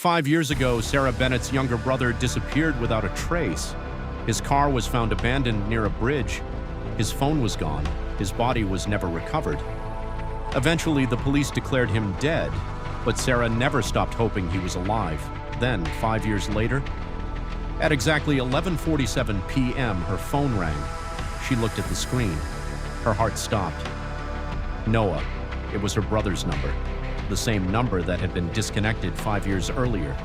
5 years ago, Sarah Bennett's younger brother disappeared without a trace. His car was found abandoned near a bridge. His phone was gone. His body was never recovered. Eventually, the police declared him dead, but Sarah never stopped hoping he was alive. Then, 5 years later, at exactly 11:47 p.m., her phone rang. She looked at the screen. Her heart stopped. Noah. It was her brother's number, the same number that had been disconnected 5 years earlier.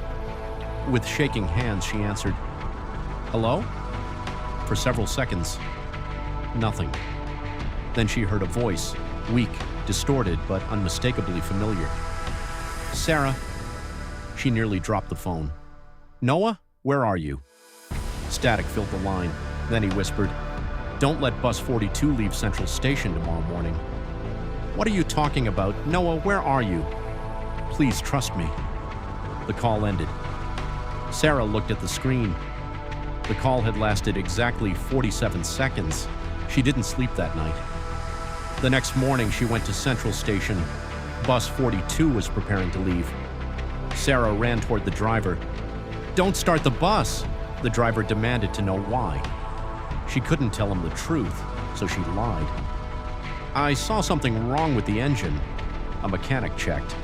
With shaking hands, she answered, "Hello?" For several seconds, nothing. Then she heard a voice, weak, distorted, but unmistakably familiar. "Sarah." She nearly dropped the phone. "Noah, where are you?" Static filled the line. Then he whispered, "Don't let Bus 42 leave Central Station tomorrow morning." "What are you talking about? Noah, where are you?" "Please trust me." The call ended. Sarah looked at the screen. The call had lasted exactly 47 seconds. She didn't sleep that night. The next morning, she went to Central Station. Bus 42 was preparing to leave. Sarah ran toward the driver. "Don't start the bus!" The driver demanded to know why. She couldn't tell him the truth, so she lied. "I saw something wrong with the engine." A mechanic checked.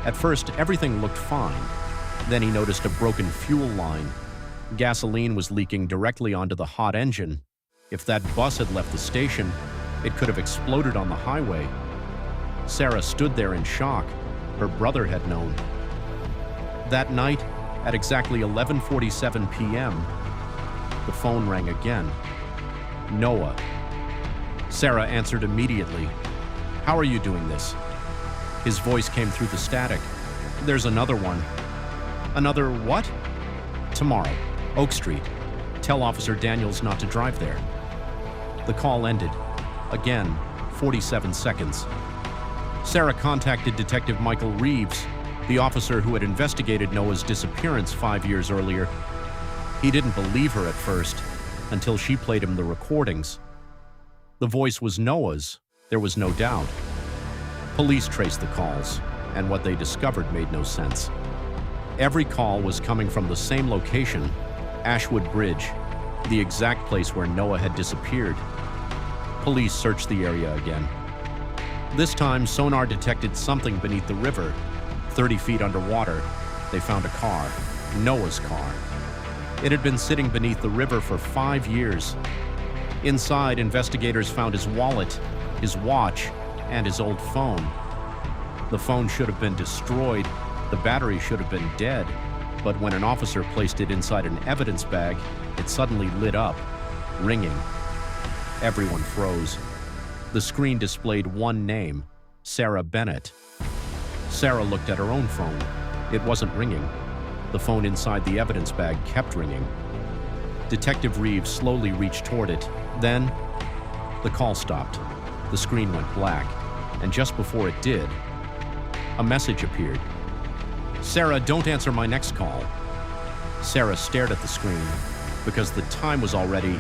At first, everything looked fine. Then he noticed a broken fuel line. Gasoline was leaking directly onto the hot engine. If that bus had left the station, it could have exploded on the highway. Sarah stood there in shock. Her brother had known. That night, at exactly 11:47 p.m., the phone rang again. Noah. Sarah answered immediately. "How are you doing this?" His voice came through the static. "There's another one." "Another what?" "Tomorrow, Oak Street. Tell Officer Daniels not to drive there." The call ended. Again, 47 seconds. Sarah contacted Detective Michael Reeves, the officer who had investigated Noah's disappearance 5 years earlier. He didn't believe her at first, until she played him the recordings. The voice was Noah's, there was no doubt. Police traced the calls, and what they discovered made no sense. Every call was coming from the same location, Ashwood Bridge, the exact place where Noah had disappeared. Police searched the area again. This time, sonar detected something beneath the river. 30 feet underwater, they found a car, Noah's car. It had been sitting beneath the river for 5 years. Inside, investigators found his wallet, his watch, and his old phone. The phone should have been destroyed, the battery should have been dead, but when an officer placed it inside an evidence bag, it suddenly lit up, ringing. Everyone froze. The screen displayed one name, Sarah Bennett. Sarah looked at her own phone. It wasn't ringing. The phone inside the evidence bag kept ringing. Detective Reeves slowly reached toward it. Then, the call stopped. The screen went black, and just before it did, a message appeared. "Sarah, don't answer my next call." Sarah stared at the screen because the time was already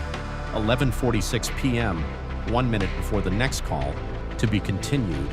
11:46 p.m., 1 minute before the next call, to be continued.